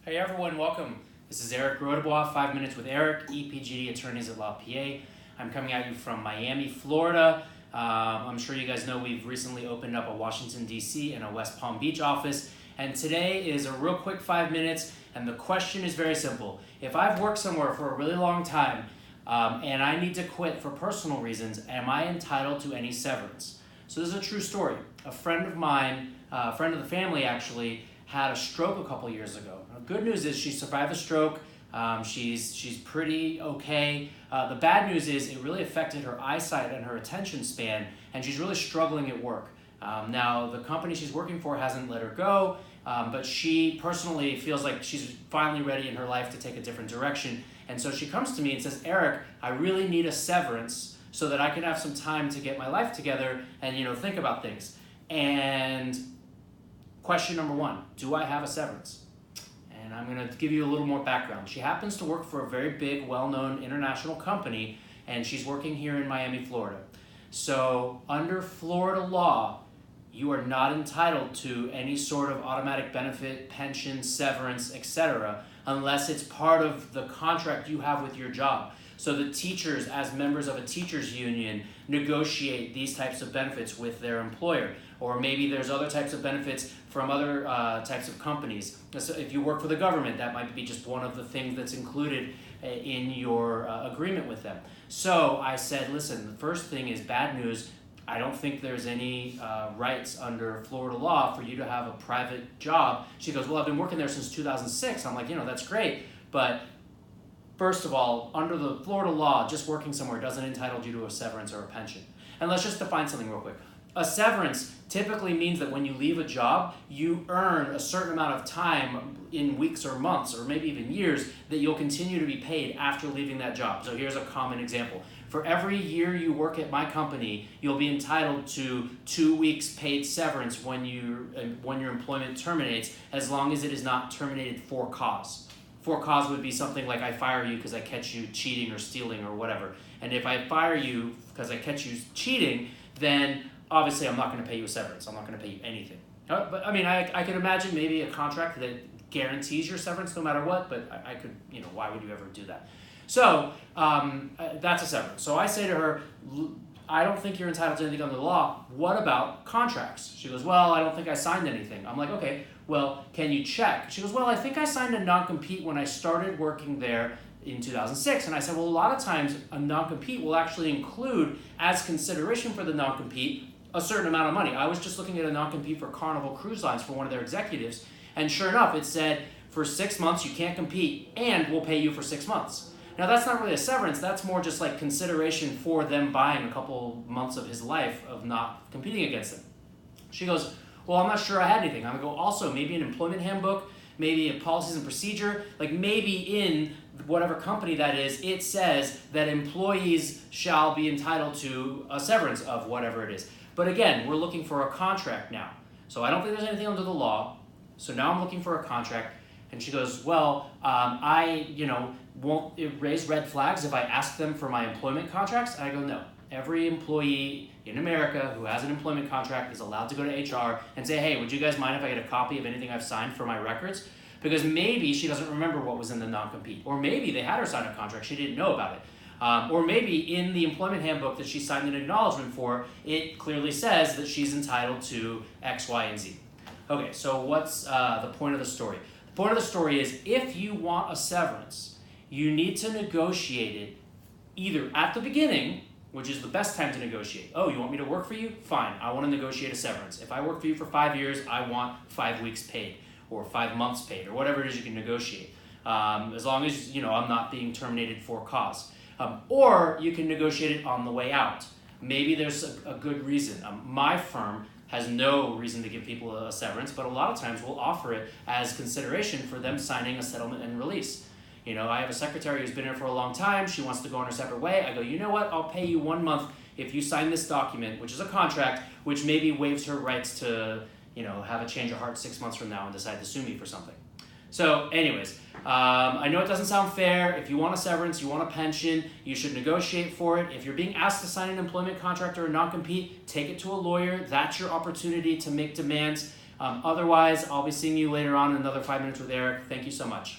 Hey everyone, welcome. This is Eric Rodebois, 5 Minutes with Eric, EPGD Attorneys at Law PA. I'm coming at you from Miami, Florida. I'm sure you guys know we've recently opened up a Washington, D.C. and a West Palm Beach office. And today is a real quick 5 minutes, and the question is very simple. If I've worked somewhere for a really long time and I need to quit for personal reasons, am I entitled to any severance? So this is a true story. A friend of mine, a friend of the family actually, had a stroke a couple years ago. The good news is she survived the stroke. She's pretty okay. The bad news is it really affected her eyesight and her attention span, and she's really struggling at work. Now, the company she's working for hasn't let her go, but she personally feels like she's finally ready in her life to take a different direction. And so she comes to me and says, Eric, I really need a severance so that I can have some time to get my life together and think about things. And question number one, do I have a severance? And I'm going to give you a little more background. She happens to work for a very big, well-known international company, and she's working here in Miami, Florida. So under Florida law, you are not entitled to any sort of automatic benefit, pension, severance, etc., unless it's part of the contract you have with your job. So the teachers, as members of a teachers union, negotiate these types of benefits with their employer. Or maybe there's other types of benefits from other types of companies. So if you work for the government, that might be just one of the things that's included in your agreement with them. So I said, listen, the first thing is bad news. I don't think there's any rights under Florida law for you to have a private job. She goes, well, I've been working there since 2006. I'm like, that's great. But first of all, under the Florida law, just working somewhere doesn't entitle you to a severance or a pension. And let's just define something real quick. A severance typically means that when you leave a job, you earn a certain amount of time in weeks or months or maybe even years that you'll continue to be paid after leaving that job. So here's a common example. For every year you work at my company, you'll be entitled to 2 weeks paid severance when your employment terminates, as long as it is not terminated for cause. For cause would be something like I fire you because I catch you cheating or stealing or whatever. And if I fire you because I catch you cheating, then obviously I'm not going to pay you a severance. I'm not going to pay you anything. But I mean, I can imagine maybe a contract that guarantees your severance no matter what, but I could, why would you ever do that? So that's a severance. So I say to her, I don't think you're entitled to anything under the law. What about contracts? She goes, well, I don't think I signed anything. I'm like, okay, well, can you check? She goes, well, I think I signed a non-compete when I started working there in 2006. And I said, well, a lot of times a non-compete will actually include, as consideration for the non-compete, a certain amount of money. I was just looking at a non-compete for Carnival Cruise Lines for one of their executives, and sure enough, it said, for 6 months you can't compete, and we'll pay you for 6 months. Now that's not really a severance, that's more just like consideration for them buying a couple months of his life of not competing against them. She goes, well, I'm not sure I had anything. I'm gonna go, also, maybe an employment handbook, maybe a policies and procedure, like maybe in whatever company that is, it says that employees shall be entitled to a severance of whatever it is. But again, we're looking for a contract now. So I don't think there's anything under the law. So now I'm looking for a contract. And she goes, well, I won't raise red flags if I ask them for my employment contracts? And I go, no. Every employee in America who has an employment contract is allowed to go to HR and say, hey, would you guys mind if I get a copy of anything I've signed for my records? Because maybe she doesn't remember what was in the non-compete. Or maybe they had her sign a contract, she didn't know about it. Or maybe in the employment handbook that she signed an acknowledgement for, it clearly says that she's entitled to X, Y, and Z. Okay, so what's the point of the story? The point of the story is if you want a severance, you need to negotiate it either at the beginning, which is the best time to negotiate. Oh, you want me to work for you? Fine, I want to negotiate a severance. If I work for you for 5 years, I want 5 weeks paid or 5 months paid or whatever it is you can negotiate. As long as I'm not being terminated for cause. Or you can negotiate it on the way out. Maybe there's a good reason. My firm has no reason to give people a severance, but a lot of times we'll offer it as consideration for them signing a settlement and release. I have a secretary who's been here for a long time. She wants to go on her separate way. I go, you know what? I'll pay you 1 month if you sign this document, which is a contract, which maybe waives her rights to, have a change of heart 6 months from now and decide to sue me for something. So anyways, I know it doesn't sound fair. If you want a severance, you want a pension, you should negotiate for it. If you're being asked to sign an employment contract or a non-compete, take it to a lawyer. That's your opportunity to make demands. Otherwise, I'll be seeing you later on in another 5 minutes with Eric. Thank you so much.